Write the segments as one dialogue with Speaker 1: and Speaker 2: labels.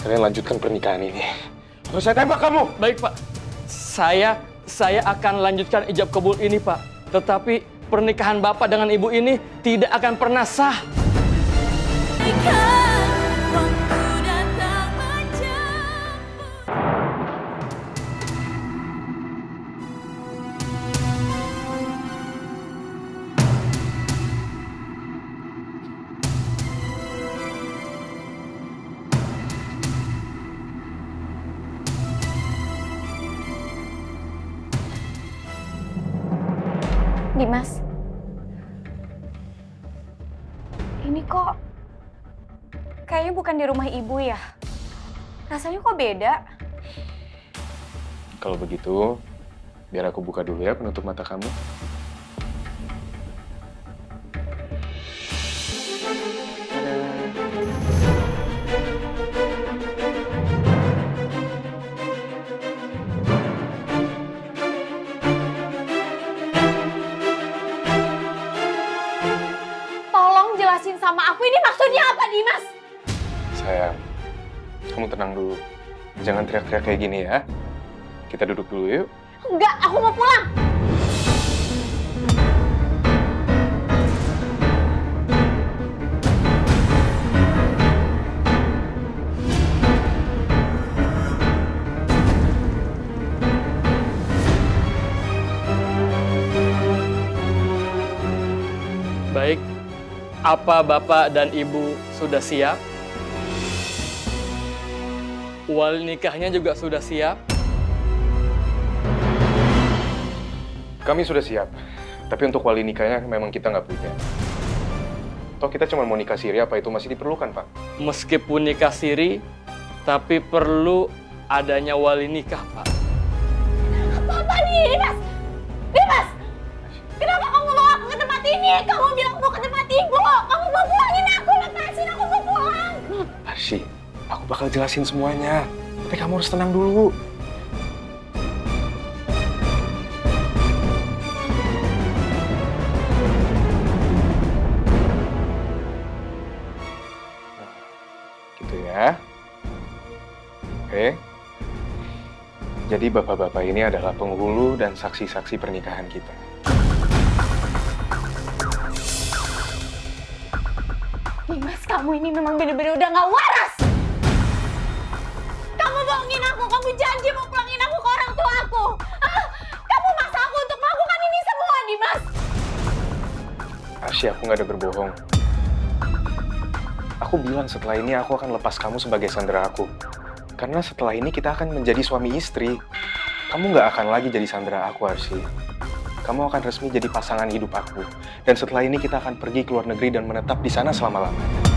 Speaker 1: kalian lanjutkan pernikahan ini. Terus saya tembak kamu.
Speaker 2: Baik, Pak. Saya akan lanjutkan ijab kabul ini, Pak. Tetapi pernikahan Bapak dengan Ibu ini tidak akan pernah sah.
Speaker 3: Dimas, ini kok kayaknya bukan di rumah ibu ya? Rasanya kok beda?
Speaker 1: Kalau begitu, biar aku buka dulu ya penutup mata kamu.
Speaker 3: Jelasin sama aku, ini maksudnya apa, Dimas?
Speaker 1: Sayang, kamu tenang dulu. Jangan teriak-teriak kayak gini ya. Kita duduk dulu yuk.
Speaker 3: Enggak, aku mau pulang.
Speaker 2: Baik. Apa Bapak dan Ibu sudah siap? Wali nikahnya juga sudah siap?
Speaker 1: Kami sudah siap. Tapi untuk wali nikahnya memang kita nggak punya. Toh kita cuma mau nikah siri, apa itu masih diperlukan, Pak?
Speaker 2: Meskipun nikah siri, tapi perlu adanya wali nikah, Pak.
Speaker 3: Apa nih, Dimas? Dimas! Kenapa kamu bawa aku ke tempat ini? Kamu bilang mau ke tempat ibu. Kamu mau pulangin aku, lepasin, aku mau pulang.
Speaker 1: Arsy, aku bakal jelasin semuanya. Tapi kamu harus tenang dulu. Gitu ya. Oke. Jadi bapak-bapak ini adalah penghulu dan saksi-saksi pernikahan kita.
Speaker 3: Dimas, kamu ini memang bener-bener udah gak waras. Kamu bohongin aku, kamu janji mau pulangin aku ke orang tua aku. Hah? Kamu maksa aku untuk melakukan ini semua, Dimas.
Speaker 1: Arsy, aku nggak ada berbohong. Aku bilang setelah ini aku akan lepas kamu sebagai sandera aku. Karena setelah ini kita akan menjadi suami istri. Kamu nggak akan lagi jadi sandera aku, Arsy. Kamu akan resmi jadi pasangan hidup aku. Dan setelah ini kita akan pergi ke luar negeri dan menetap di sana selama-lamanya.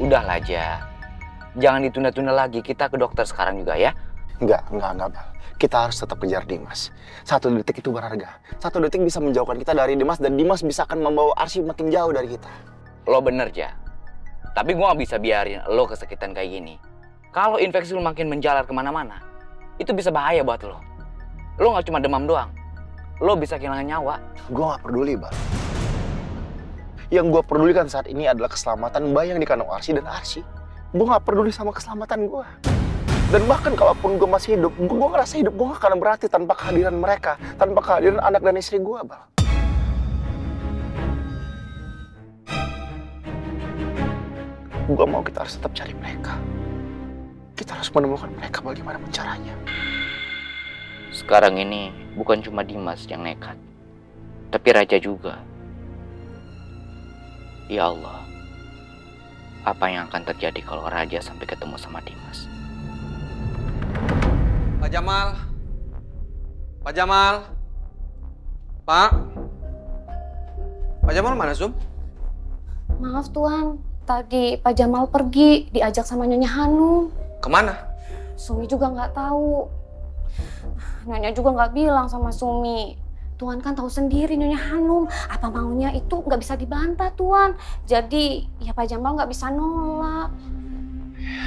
Speaker 4: Udahlah aja. Jangan ditunda-tunda lagi. Kita ke dokter sekarang juga ya.
Speaker 5: Enggak, Bal. Kita harus tetap kejar Dimas. 1 detik itu berharga. 1 detik bisa menjauhkan kita dari Dimas dan Dimas bisa akan membawa Arsy makin jauh dari kita.
Speaker 4: Lo bener, Ja. Tapi gue gak bisa biarin lo kesakitan kayak gini. Kalau infeksi lo makin menjalar kemana-mana, itu bisa bahaya buat lo. Lo gak cuma demam doang. Lo bisa kehilangan nyawa.
Speaker 5: Gue gak peduli, Bal. Yang gue pedulikan saat ini adalah keselamatan bayi yang dikandung Arsy dan Arsy. Gue gak peduli sama keselamatan gue. Dan bahkan kalaupun gue masih hidup, gue ngerasa hidup gue gak akan berarti tanpa kehadiran mereka. Tanpa kehadiran anak dan istri gue, Bal. Gue mau kita harus tetap cari mereka. Kita harus menemukan mereka bagaimana caranya.
Speaker 4: Sekarang ini bukan cuma Dimas yang nekat, tapi Raja juga. Ya Allah, apa yang akan terjadi kalau Raja sampai ketemu sama Dimas?
Speaker 6: Pak Jamal, Pak Jamal, Pak Jamal mana, Sum?
Speaker 3: Maaf Tuan, tadi Pak Jamal pergi diajak sama Nyonya Hanum.
Speaker 6: Kemana?
Speaker 3: Sumi juga nggak tahu. Nyonya juga nggak bilang sama Sumi. Tuan kan tahu sendiri Nyonya Hanum, apa maunya itu nggak bisa dibantah Tuan. Jadi ya Pak Jamal nggak bisa nolak.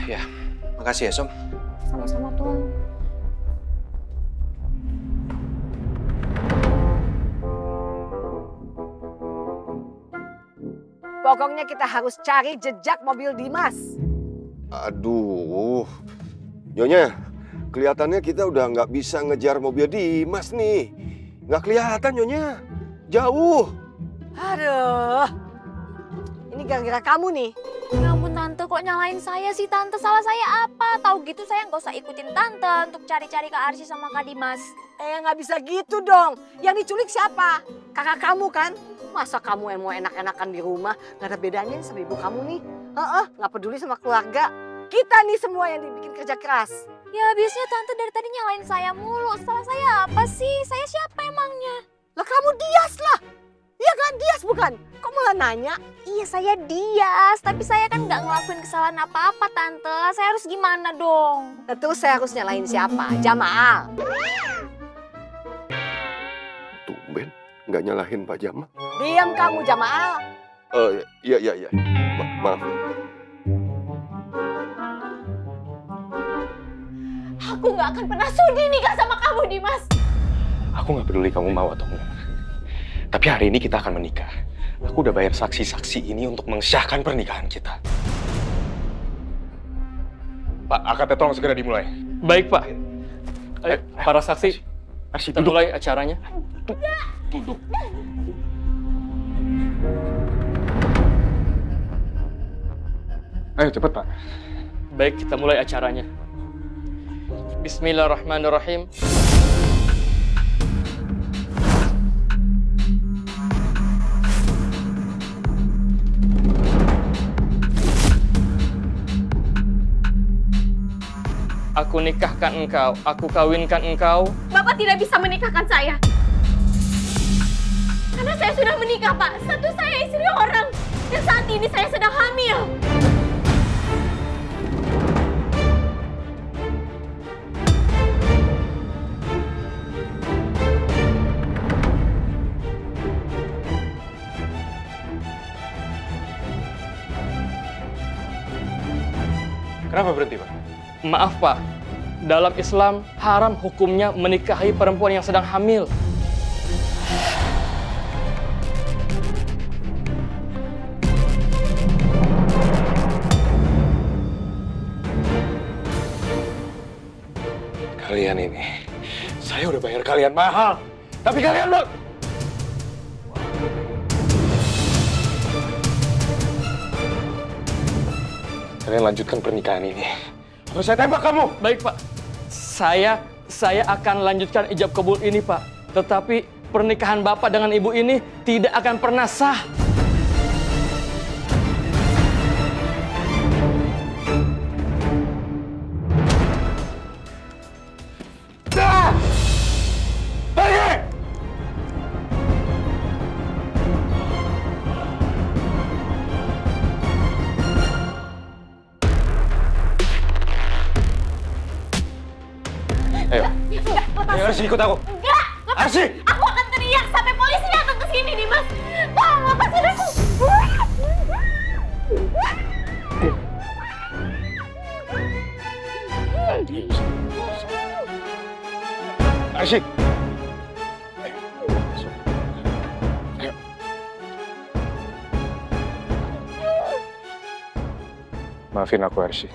Speaker 6: Ya, makasih ya Som.
Speaker 3: Sama-sama Tuan.
Speaker 7: Pokoknya kita harus cari jejak mobil Dimas.
Speaker 8: Aduh, Nyonya, kelihatannya kita udah nggak bisa ngejar mobil Dimas nih. Nggak kelihatan, Nyonya. Jauh.
Speaker 7: Aduh, ini gara-gara kamu nih.
Speaker 3: Ya ampun Tante, kok nyalain saya sih Tante? Salah saya apa? Tahu gitu saya nggak usah ikutin Tante untuk cari-cari Kak Arsy sama Kak Dimas.
Speaker 7: Nggak bisa gitu dong. Yang diculik siapa? Kakak kamu kan? Masa kamu yang mau enak-enakan di rumah? Gak ada bedanya sama ibu kamu nih. Nggak peduli sama keluarga. Kita nih semua yang dibikin kerja keras.
Speaker 3: Ya habisnya Tante dari tadi nyalain saya mulu. Salah saya apa sih? Saya siapa emangnya?
Speaker 7: Lah kamu Dias lah. Iya kan Dias bukan? Kok malah nanya?
Speaker 3: Iya saya Dias, tapi saya kan nggak ngelakuin kesalahan apa-apa Tante. Saya harus gimana dong?
Speaker 7: Nah, terus saya harus nyalain siapa? Jamal.
Speaker 8: Tumben, nggak nyalahin Pak Jamal.
Speaker 7: Diam kamu Jamal.
Speaker 8: Iya. Maaf.
Speaker 3: Aku nggak akan pernah sudi nikah sama kamu Dimas.
Speaker 1: Aku nggak peduli kamu mau atau enggak. Tapi hari ini kita akan menikah. Aku udah bayar saksi-saksi ini untuk mengesahkan pernikahan kita. Pak, akadnya tolong segera dimulai.
Speaker 2: Baik, Pak. Ayo, para saksi,
Speaker 1: Arsy,
Speaker 2: kita mulai acaranya.
Speaker 1: Duduk. Ayo cepet, Pak.
Speaker 2: Baik, kita mulai acaranya. Bismillahirrahmanirrahim. Aku nikahkan engkau, aku kawinkan engkau.
Speaker 3: Bapak tidak bisa menikahkan saya. Karena saya sudah menikah, Pak. Satu saya istri orang. Dan saat ini saya sedang hamil.
Speaker 1: Kenapa berhenti, Pak?
Speaker 2: Maaf, Pak. Dalam Islam, haram hukumnya menikahi perempuan yang sedang hamil.
Speaker 1: Kalian ini, saya udah bayar kalian mahal. Tapi kalian loh. Kalian lanjutkan pernikahan ini. Atau saya tembak kamu.
Speaker 2: Baik, Pak. Saya akan lanjutkan ijab kabul ini, Pak. Tetapi pernikahan Bapak dengan Ibu ini tidak akan pernah sah.
Speaker 1: Pergi! Ayo. Ayo, Arsy, ikut aku.
Speaker 3: Enggak!
Speaker 1: Arsy!
Speaker 3: Aku akan teriak sampai polisi datang ke sini, Dimas. Pak, lepasin aku.
Speaker 1: Arsy! Ayo. Ayo. Maafin aku, Arsy.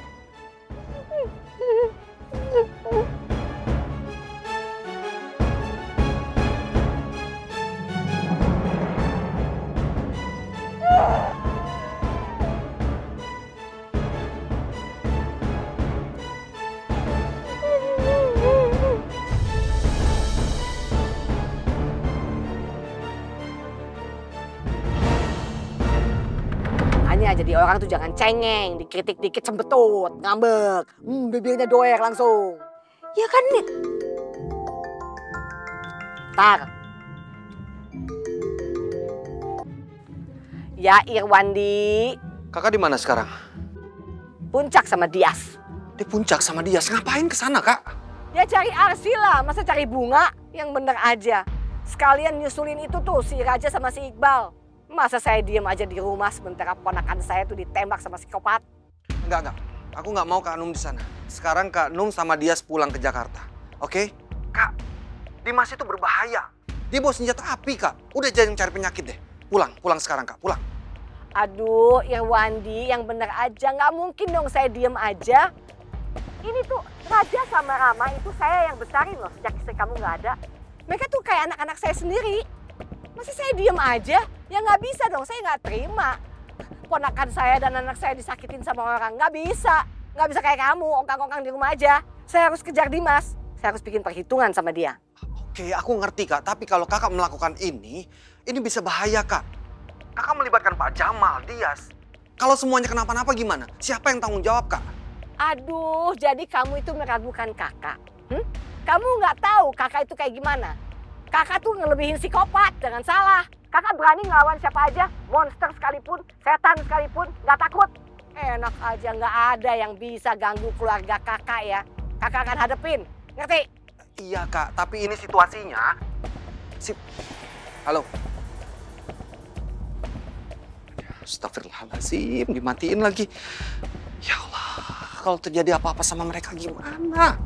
Speaker 7: Makanya jadi orang tuh jangan cengeng, dikritik dikit sembetut, ngambek. Bibirnya doer langsung.
Speaker 3: Ya kan, Nit?
Speaker 7: Tar. Ya Irwandi,
Speaker 6: Kakak di mana sekarang?
Speaker 7: puncak sama Dias.
Speaker 6: Di puncak sama Dias. Ngapain ke sana, Kak?
Speaker 7: Ya cari Arsy lah, masa cari bunga? Yang bener aja. Sekalian nyusulin itu tuh si Raja sama si Iqbal. Masa saya diem aja di rumah sementara ponakan saya tuh ditembak sama psikopat?
Speaker 6: Enggak. Aku nggak mau Kak Num di sana. Sekarang Kak Num sama Dias pulang ke Jakarta. Oke? Kak, Dimas itu berbahaya. Dia bawa senjata api, Kak. Udah jangan cari penyakit deh. Pulang sekarang, Kak. Pulang.
Speaker 7: Aduh, Irwandi, yang bener aja. Nggak mungkin dong saya diem aja. Ini tuh Raja sama Rama itu saya yang besarin loh sejak istri kamu nggak ada. Mereka tuh kayak anak-anak saya sendiri. Masa saya diem aja? Ya nggak bisa dong, saya nggak terima. Ponakan saya dan anak saya disakitin sama orang. Nggak bisa. Nggak bisa kayak kamu, ongkang-ongkang di rumah aja. Saya harus kejar Dimas. Saya harus bikin perhitungan sama dia.
Speaker 6: Oke, aku ngerti, Kak. Tapi kalau Kakak melakukan ini bisa bahaya, Kak. Kakak melibatkan Pak Jamal, Dias. Kalau semuanya kenapa-napa gimana? Siapa yang tanggung jawab, Kak?
Speaker 7: Aduh, jadi kamu itu meragukan kakak. Kamu nggak tahu kakak itu kayak gimana? Kakak tuh ngelebihin psikopat, jangan salah. Kakak berani ngelawan siapa aja, monster sekalipun, setan sekalipun, nggak takut. Enak aja, nggak ada yang bisa ganggu keluarga kakak ya. Kakak akan hadepin, ngerti?
Speaker 6: Iya, Kak. Tapi ini situasinya... Halo? Astagfirullahaladzim, dimatiin lagi. Ya Allah, kalau terjadi apa-apa sama mereka gimana?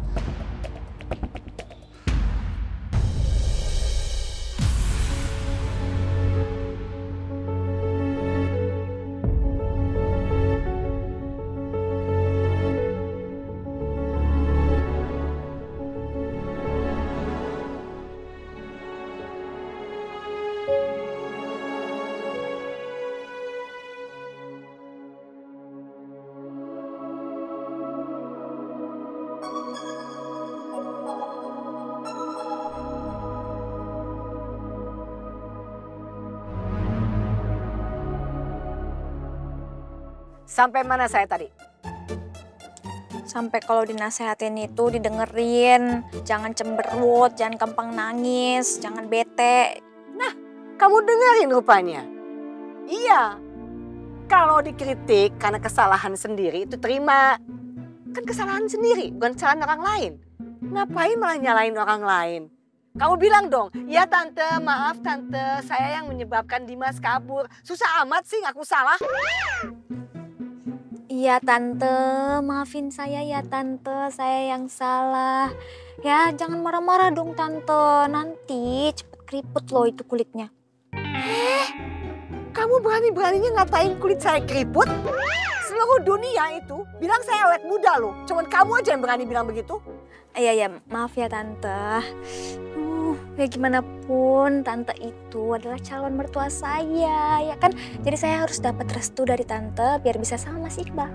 Speaker 7: Sampai mana saya tadi?
Speaker 3: Sampai kalau dinasehatin itu didengerin, jangan cemberut, jangan gampang nangis, jangan bete.
Speaker 7: Nah, kamu dengerin rupanya. Iya, kalau dikritik karena kesalahan sendiri itu terima. Kan kesalahan sendiri, bukan kesalahan orang lain. Ngapain malah nyalain orang lain? Kamu bilang dong, ya tante, maaf tante, saya yang menyebabkan Dimas kabur. Susah amat sih ngaku salah.
Speaker 3: Iya tante, maafin saya ya tante, saya yang salah. Ya jangan marah-marah dong tante, nanti cepet keriput loh itu kulitnya.
Speaker 7: Kamu berani-beraninya ngatain kulit saya keriput? Seluruh dunia itu bilang saya awet muda loh, cuman kamu aja yang berani bilang begitu.
Speaker 3: Iya, maaf ya tante. Ya gimana pun tante itu adalah calon mertua saya, ya kan? Jadi saya harus dapat restu dari tante biar bisa sama Mas Iqbal.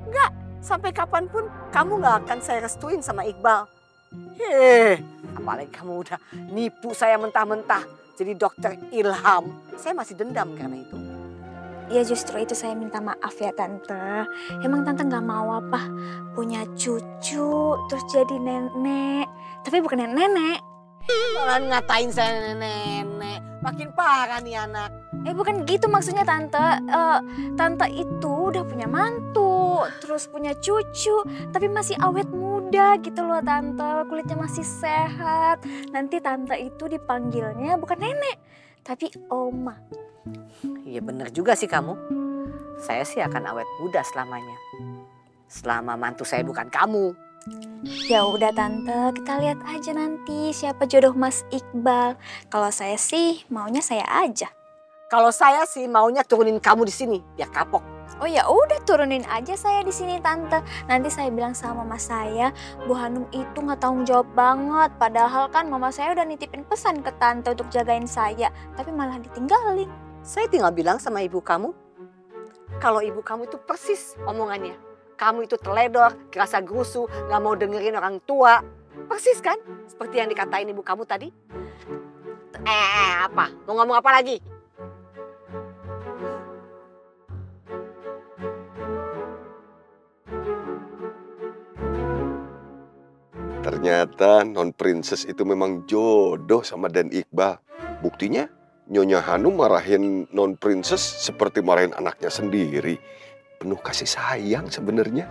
Speaker 7: Enggak, sampai kapanpun kamu nggak akan saya restuin sama Iqbal. Apalagi kamu udah nipu saya mentah-mentah jadi dokter Ilham. Saya masih dendam karena itu.
Speaker 3: Ya justru itu saya minta maaf ya tante. Emang tante nggak mau apa? Punya cucu terus jadi nenek. Tapi bukan nenek.
Speaker 7: Malah ngatain saya nenek. Makin parah nih anak.
Speaker 3: Bukan gitu maksudnya tante. Tante itu udah punya mantu. Terus punya cucu. Tapi masih awet muda gitu loh tante. Kulitnya masih sehat. Nanti tante itu dipanggilnya bukan nenek. Tapi oma.
Speaker 7: Iya bener juga sih kamu. Saya sih akan awet muda selamanya. Selama mantu saya bukan kamu.
Speaker 3: Ya udah tante, kita lihat aja nanti siapa jodoh Mas Iqbal. Kalau saya sih maunya saya aja.
Speaker 7: Kalau saya sih maunya turunin kamu di sini biar kapok.
Speaker 3: Oh ya udah turunin aja saya di sini tante. Nanti saya bilang sama mama saya, Bu Hanum itu nggak tanggung jawab banget. Padahal kan mama saya udah nitipin pesan ke tante untuk jagain saya, tapi malah ditinggalin.
Speaker 7: Saya tinggal bilang sama ibu kamu, kalau ibu kamu itu persis omongannya. Kamu itu teledor, kerasa gerusu, nggak mau dengerin orang tua. Persis kan? Seperti yang dikatain ibu kamu tadi. Apa? Mau ngomong apa lagi?
Speaker 8: Ternyata non princess itu memang jodoh sama Dan Iqbal. Buktinya Nyonya Hanum marahin non princess seperti marahin anaknya sendiri. Penuh kasih sayang sebenarnya.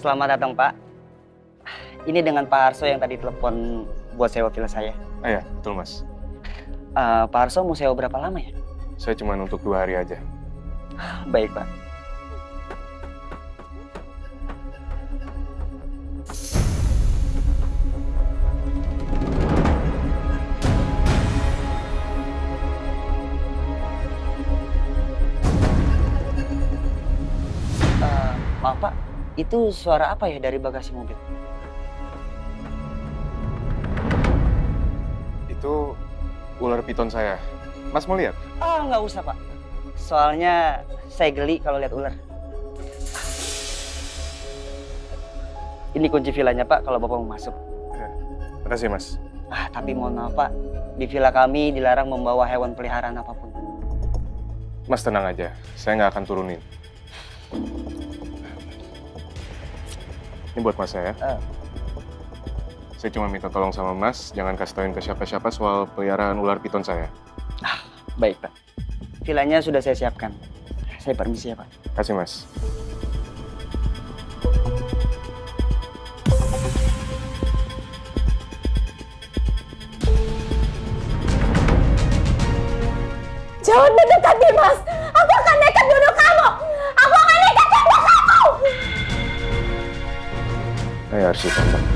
Speaker 9: Selamat datang, Pak. Ini dengan Pak Arso yang tadi telepon buat sewa villa saya.
Speaker 1: Iya, betul Mas.
Speaker 9: Pak Arso mau sewa berapa lama ya?
Speaker 1: Saya cuma untuk 2 hari aja.
Speaker 9: Baik, Pak. Maaf Pak, itu suara apa ya dari bagasi mobil?
Speaker 1: Itu ular piton saya. Mas mau lihat?
Speaker 9: Nggak usah Pak. Soalnya saya geli kalau lihat ular. Ini kunci villanya Pak kalau Bapak mau masuk.
Speaker 1: Makasih Mas.
Speaker 9: Tapi mohon maaf Pak, di villa kami dilarang membawa hewan peliharaan apapun.
Speaker 1: Mas tenang aja, saya nggak akan turunin. Ini buat Mas ya. Saya cuma minta tolong sama Mas, jangan kasih tauin ke siapa-siapa soal peliharaan ular piton saya.
Speaker 9: Baik Pak. Villanya sudah saya siapkan. Saya permisi ya Pak.
Speaker 1: Kasih Mas.
Speaker 3: Jangan mendekat Dimas. Aku akan nekat bunuh kamu. Aku akan nekat bunuh kamu.
Speaker 1: Ayo Arsy, tante.